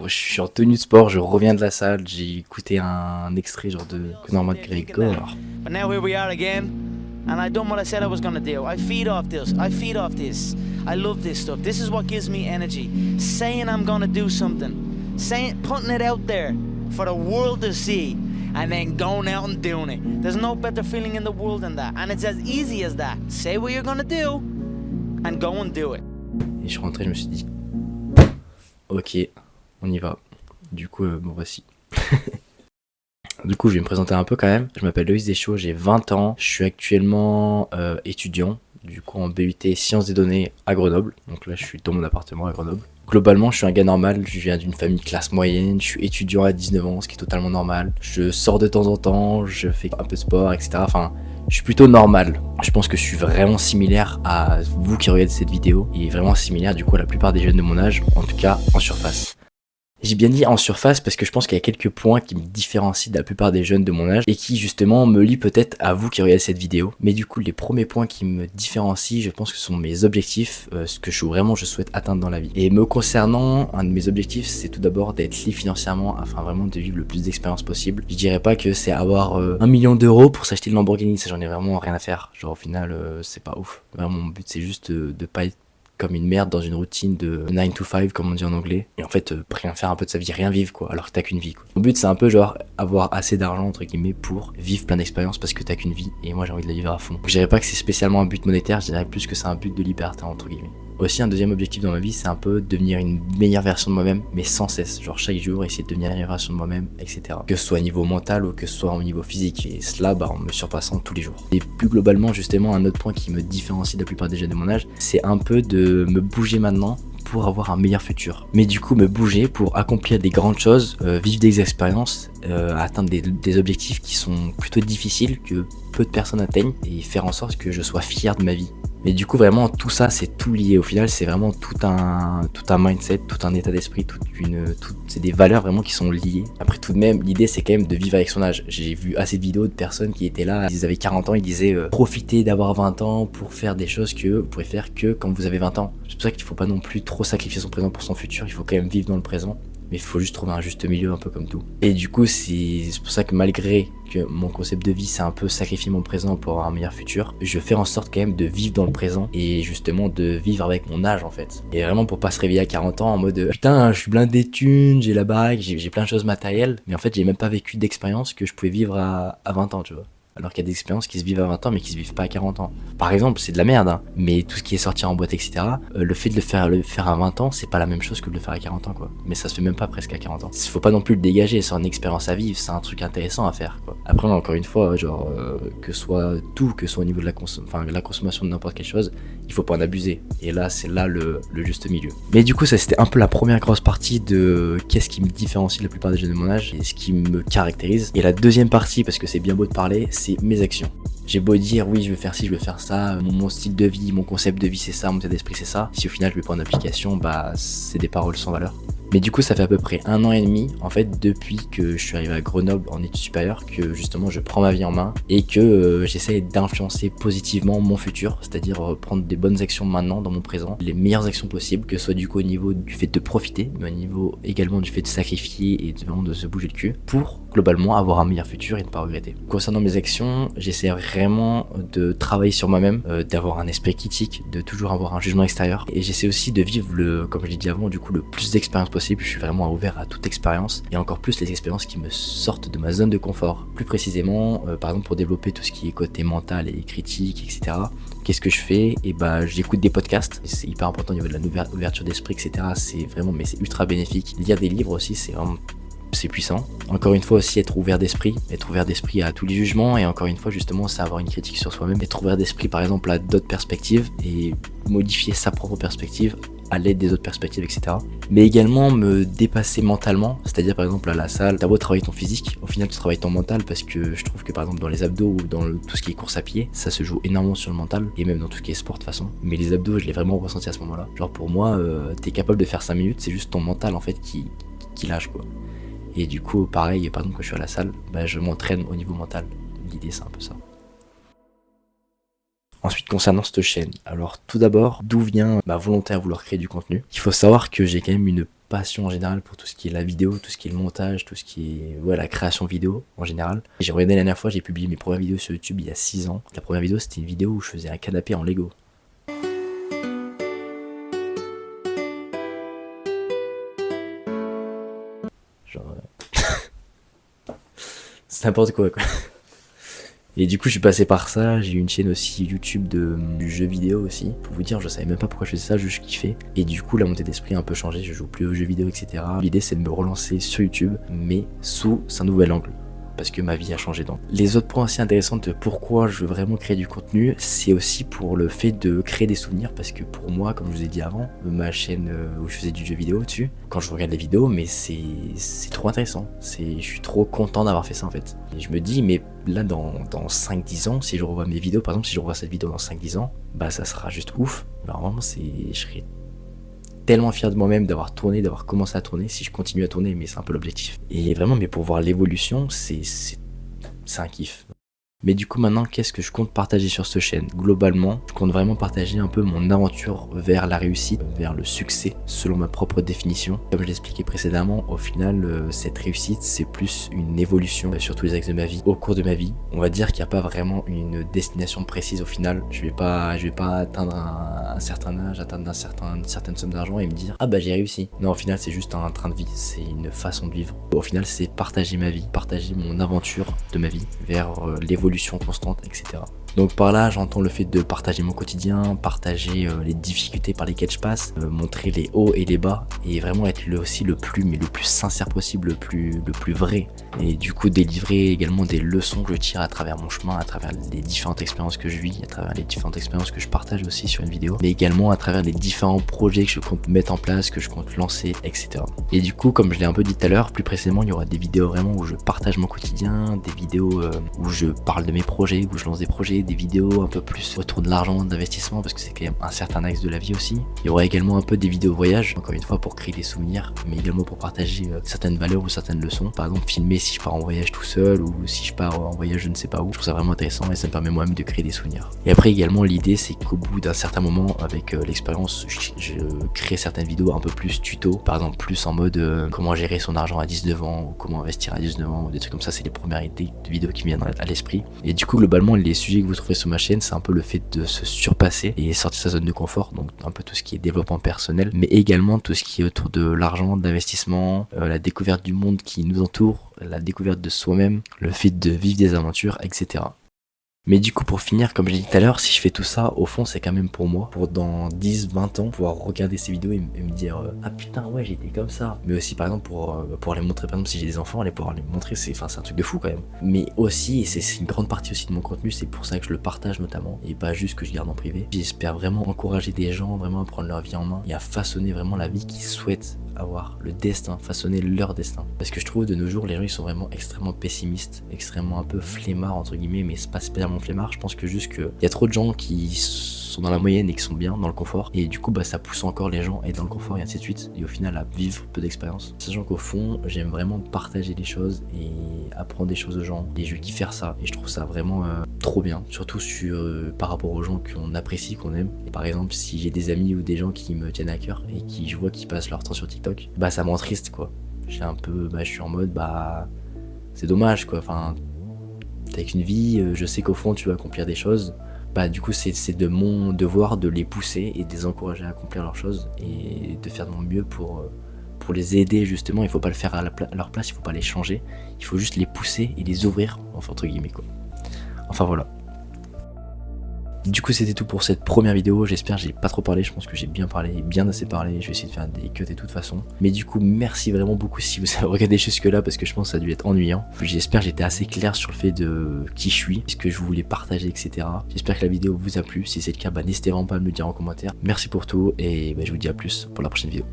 Je suis en tenue de sport, je reviens de la salle, j'ai écouté un extrait genre de Conor McGregor. But now here we are again, and I done what I said I was gonna do. I feed off this. I love this stuff. This is what gives me energy. Saying I'm gonna do something, putting it out there for the world to see, and then going out and doing it. There's no better feeling in the world than that, and it's as easy as that. Say what you're gonna do, and go and do it. Et je suis rentré, je me suis dit, ok, on y va. Du coup, bon voici. Du coup, je vais me présenter un peu quand même. Je m'appelle Loïs Deschaux, j'ai 20 ans. Je suis actuellement étudiant, du coup en BUT Sciences des données à Grenoble. Donc là, je suis dans mon appartement à Grenoble. Globalement, je suis un gars normal, je viens d'une famille classe moyenne, je suis étudiant à 19 ans, ce qui est totalement normal. Je sors de temps en temps, je fais un peu de sport, etc. Enfin, je suis plutôt normal. Je pense que je suis vraiment similaire à vous qui regardez cette vidéo, et vraiment similaire du coup à la plupart des jeunes de mon âge, en tout cas en surface. J'ai bien dit en surface parce que je pense qu'il y a quelques points qui me différencient de la plupart des jeunes de mon âge et qui justement me lient peut-être à vous qui regardez cette vidéo. Mais du coup, les premiers points qui me différencient, je pense que ce sont mes objectifs, ce que je souhaite atteindre dans la vie. Et me concernant, un de mes objectifs, c'est tout d'abord d'être libre financièrement afin vraiment de vivre le plus d'expériences possible. Je dirais pas que c'est avoir 1 million d'euros pour s'acheter le Lamborghini, ça j'en ai vraiment rien à faire. Genre au final, c'est pas ouf. Vraiment, mon but c'est juste de pas être comme une merde dans une routine de 9 to 5 comme on dit en anglais, et en fait rien faire un peu de sa vie, rien vivre quoi, alors que t'as qu'une vie quoi. Mon but c'est un peu genre avoir assez d'argent entre guillemets pour vivre plein d'expériences parce que t'as qu'une vie, et moi j'ai envie de la vivre à fond. Donc je dirais pas que c'est spécialement un but monétaire, je dirais plus que c'est un but de liberté entre guillemets. Aussi un deuxième objectif dans ma vie, c'est un peu devenir une meilleure version de moi-même, mais sans cesse, genre chaque jour essayer de devenir une meilleure version de moi-même, etc. Que ce soit au niveau mental ou que ce soit au niveau physique, et cela en me surpassant tous les jours. Et plus globalement justement, un autre point qui me différencie de la plupart des jeunes de mon âge, c'est un peu de me bouger maintenant pour avoir un meilleur futur. Mais du coup me bouger pour accomplir des grandes choses, vivre des expériences, atteindre des objectifs qui sont plutôt difficiles, que peu de personnes atteignent, et faire en sorte que je sois fier de ma vie. Mais du coup vraiment tout ça c'est tout lié, au final c'est vraiment tout un mindset, tout un état d'esprit, c'est des valeurs vraiment qui sont liées. Après tout de même l'idée c'est quand même de vivre avec son âge. J'ai vu assez de vidéos de personnes qui étaient là, ils avaient 40 ans, ils disaient profitez d'avoir 20 ans pour faire des choses que vous pourrez faire que quand vous avez 20 ans. C'est pour ça qu'il faut pas non plus trop sacrifier son présent pour son futur, il faut quand même vivre dans le présent. Mais il faut juste trouver un juste milieu, un peu comme tout. Et du coup, c'est pour ça que malgré que mon concept de vie, c'est un peu sacrifier mon présent pour avoir un meilleur futur, je fais en sorte quand même de vivre dans le présent et justement de vivre avec mon âge en fait. Et vraiment pour pas se réveiller à 40 ans en mode putain, je suis blindé de thunes, j'ai la baraque, j'ai plein de choses matérielles, mais en fait, j'ai même pas vécu d'expérience que je pouvais vivre à 20 ans, tu vois. Alors qu'il y a des expériences qui se vivent à 20 ans mais qui se vivent pas à 40 ans. Par exemple, c'est de la merde, hein, mais tout ce qui est sorti en boîte, etc., le fait de le faire à 20 ans, c'est pas la même chose que de le faire à 40 ans, quoi. Mais ça se fait même pas presque à 40 ans. Faut pas non plus le dégager, c'est une expérience à vivre, c'est un truc intéressant à faire, quoi. Après, encore une fois, genre, que soit au niveau de la consommation de n'importe quelle chose, il faut pas en abuser. Et là, c'est là le juste milieu. Mais du coup, ça c'était un peu la première grosse partie de qu'est-ce qui me différencie de la plupart des jeunes de mon âge et ce qui me caractérise. Et la deuxième partie, parce que c'est bien beau de parler, c'est mes actions. J'ai beau dire oui je veux faire ci, je veux faire ça, mon style de vie, mon concept de vie c'est ça, mon état d'esprit c'est ça, si au final je le mets pas en application, bah c'est des paroles sans valeur. Mais du coup ça fait à peu près 1 an et demi en fait depuis que je suis arrivé à Grenoble en études supérieures que justement je prends ma vie en main et que j'essaie d'influencer positivement mon futur, c'est-à-dire prendre des bonnes actions maintenant dans mon présent, les meilleures actions possibles, que ce soit du coup au niveau du fait de profiter, mais au niveau également du fait de sacrifier et vraiment de se bouger le cul pour globalement avoir un meilleur futur et ne pas regretter. Concernant mes actions, j'essaie vraiment de travailler sur moi-même, d'avoir un esprit critique, de toujours avoir un jugement extérieur, et j'essaie aussi de vivre comme je l'ai dit avant, du coup le plus d'expériences possible. Je suis vraiment ouvert à toute expérience et encore plus les expériences qui me sortent de ma zone de confort. Plus précisément, par exemple pour développer tout ce qui est côté mental et critique, etc. Qu'est-ce que je fais? Et bah j'écoute des podcasts, c'est hyper important au niveau de la ouverture d'esprit, etc. C'est vraiment, mais c'est ultra bénéfique. Lire des livres aussi, c'est puissant. Encore une fois aussi être ouvert d'esprit à tous les jugements, et encore une fois justement c'est avoir une critique sur soi-même, être ouvert d'esprit par exemple à d'autres perspectives et modifier sa propre perspective à l'aide des autres perspectives, etc. Mais également me dépasser mentalement, c'est-à-dire par exemple à la salle, t'as beau travailler ton physique, au final tu travailles ton mental, parce que je trouve que par exemple dans les abdos ou dans tout ce qui est course à pied, ça se joue énormément sur le mental, et même dans tout ce qui est sport de toute façon. Mais les abdos je l'ai vraiment ressenti à ce moment-là. Genre pour moi, t'es capable de faire 5 minutes, c'est juste ton mental en fait qui lâche quoi. Et du coup pareil, par exemple quand je suis à la salle, bah, je m'entraîne au niveau mental. L'idée c'est un peu ça. Ensuite, concernant cette chaîne, alors tout d'abord, d'où vient ma volonté à vouloir créer du contenu? Il faut savoir que j'ai quand même une passion en général pour tout ce qui est la vidéo, tout ce qui est le montage, tout ce qui est la création vidéo en général. J'ai regardé la dernière fois, j'ai publié mes premières vidéos sur YouTube il y a 6 ans. La première vidéo c'était une vidéo où je faisais un canapé en Lego. Genre c'est n'importe quoi. Et du coup je suis passé par ça, j'ai eu une chaîne aussi YouTube du jeu vidéo aussi. Pour vous dire, je savais même pas pourquoi je faisais ça, juste je kiffais. Et du coup la montée d'esprit a un peu changé, je joue plus aux jeux vidéo, etc. L'idée c'est de me relancer sur YouTube, mais sous un nouvel angle. Parce que ma vie a changé. Donc les autres points assez intéressants de pourquoi je veux vraiment créer du contenu, c'est aussi pour le fait de créer des souvenirs, parce que pour moi, comme je vous ai dit avant, ma chaîne où je faisais du jeu vidéo dessus, quand je regarde les vidéos, mais c'est trop intéressant, je suis trop content d'avoir fait ça en fait. Et je me dis, mais là dans 5-10 ans, si je revois mes vidéos, par exemple si je revois cette vidéo dans 5-10 ans, bah ça sera juste ouf. Alors vraiment je serai tellement fier de moi-même d'avoir tourné, d'avoir commencé à tourner, si je continue à tourner, mais c'est un peu l'objectif. Et vraiment, mais pour voir l'évolution, c'est un kiff. Mais du coup maintenant, qu'est-ce que je compte partager sur cette chaîne? Globalement, je compte vraiment partager un peu mon aventure vers la réussite, vers le succès, selon ma propre définition. Comme je l'expliquais précédemment, au final, cette réussite, c'est plus une évolution sur tous les axes de ma vie, au cours de ma vie. On va dire qu'il n'y a pas vraiment une destination précise au final. Je vais pas atteindre un certain âge, atteindre une certaine somme d'argent et me dire « Ah bah j'ai réussi ». Non, au final, c'est juste un train de vie, c'est une façon de vivre. Au final, c'est partager ma vie, partager mon aventure de ma vie vers l'évolution constante, etc. Donc par là, j'entends le fait de partager mon quotidien, partager les difficultés par lesquelles je passe, montrer les hauts et les bas, et vraiment être aussi le plus sincère possible, le plus vrai. Et du coup, délivrer également des leçons que je tire à travers mon chemin, à travers les différentes expériences que je vis, à travers les différentes expériences que je partage aussi sur une vidéo, mais également à travers les différents projets que je compte mettre en place, que je compte lancer, etc. Et du coup, comme je l'ai un peu dit tout à l'heure, plus précisément, il y aura des vidéos vraiment où je partage mon quotidien, des vidéos où je parle de mes projets, où je lance des projets, des vidéos un peu plus autour de l'argent, d'investissement, parce que c'est quand même un certain axe de la vie aussi. Il y aura également un peu des vidéos voyage, encore une fois pour créer des souvenirs, mais également pour partager certaines valeurs ou certaines leçons. Par exemple, filmer si je pars en voyage tout seul ou si je pars en voyage je ne sais pas où. Je trouve ça vraiment intéressant et ça me permet moi-même de créer des souvenirs. Et après également, l'idée c'est qu'au bout d'un certain moment, avec l'expérience, je crée certaines vidéos un peu plus tuto, par exemple plus en mode comment gérer son argent à 19 ans ou comment investir à 19 ans ou des trucs comme ça. C'est les premières idées de vidéos qui me viennent à l'esprit. Et du coup, globalement, les sujets que vous trouvez sur ma chaîne, c'est un peu le fait de se surpasser et sortir de sa zone de confort, donc un peu tout ce qui est développement personnel, mais également tout ce qui est autour de l'argent, d'investissement, la découverte du monde qui nous entoure, la découverte de soi-même, le fait de vivre des aventures, etc. Mais du coup, pour finir, comme j'ai dit tout à l'heure, si je fais tout ça, au fond, c'est quand même pour moi, pour dans 10-20 ans, pouvoir regarder ces vidéos et me dire ah putain, ouais, j'étais comme ça. Mais aussi, par exemple, pour les montrer, par exemple, si j'ai des enfants, aller pouvoir les montrer, c'est un truc de fou quand même. Mais aussi, et c'est une grande partie aussi de mon contenu, c'est pour ça que je le partage notamment, et pas juste que je garde en privé. J'espère vraiment encourager des gens, vraiment à prendre leur vie en main et à façonner vraiment la vie qu'ils souhaitent avoir, le destin, façonner leur destin. Parce que je trouve de nos jours, les gens ils sont vraiment extrêmement pessimistes, extrêmement un peu flemmards entre guillemets, mais c'est pas spécialement flemmard. Je pense que juste qu'il y a trop de gens qui sont dans la moyenne et qui sont bien dans le confort, et du coup bah ça pousse encore les gens à être dans le confort et ainsi de suite, et au final à vivre peu d'expérience. Sachant qu'au fond, j'aime vraiment partager des choses et apprendre des choses aux gens, et je kiffe faire ça, et je trouve ça vraiment trop bien, surtout par rapport aux gens qu'on apprécie, qu'on aime. Et par exemple, si j'ai des amis ou des gens qui me tiennent à cœur et qui je vois qu'ils passent leur temps sur TikTok, bah ça m'entriste quoi. Je suis en mode c'est dommage quoi, enfin t'as qu'une vie, je sais qu'au fond tu vas accomplir des choses. Bah du coup c'est de mon devoir de les pousser et de les encourager à accomplir leurs choses et de faire de mon mieux pour les aider justement. Il faut pas le faire à leur place, il faut pas les changer, il faut juste les pousser et les ouvrir, enfin entre guillemets quoi. Enfin voilà. Du coup c'était tout pour cette première vidéo, j'espère que j'ai pas trop parlé, je pense que j'ai bien parlé, bien assez parlé, je vais essayer de faire des cuts de toute façon. Mais du coup merci vraiment beaucoup si vous avez regardé jusque là, parce que je pense que ça a dû être ennuyant. J'espère que j'étais assez clair sur le fait de qui je suis, ce que je voulais partager, etc. J'espère que la vidéo vous a plu, si c'est le cas, n'hésitez vraiment pas à me le dire en commentaire. Merci pour tout et je vous dis à plus pour la prochaine vidéo.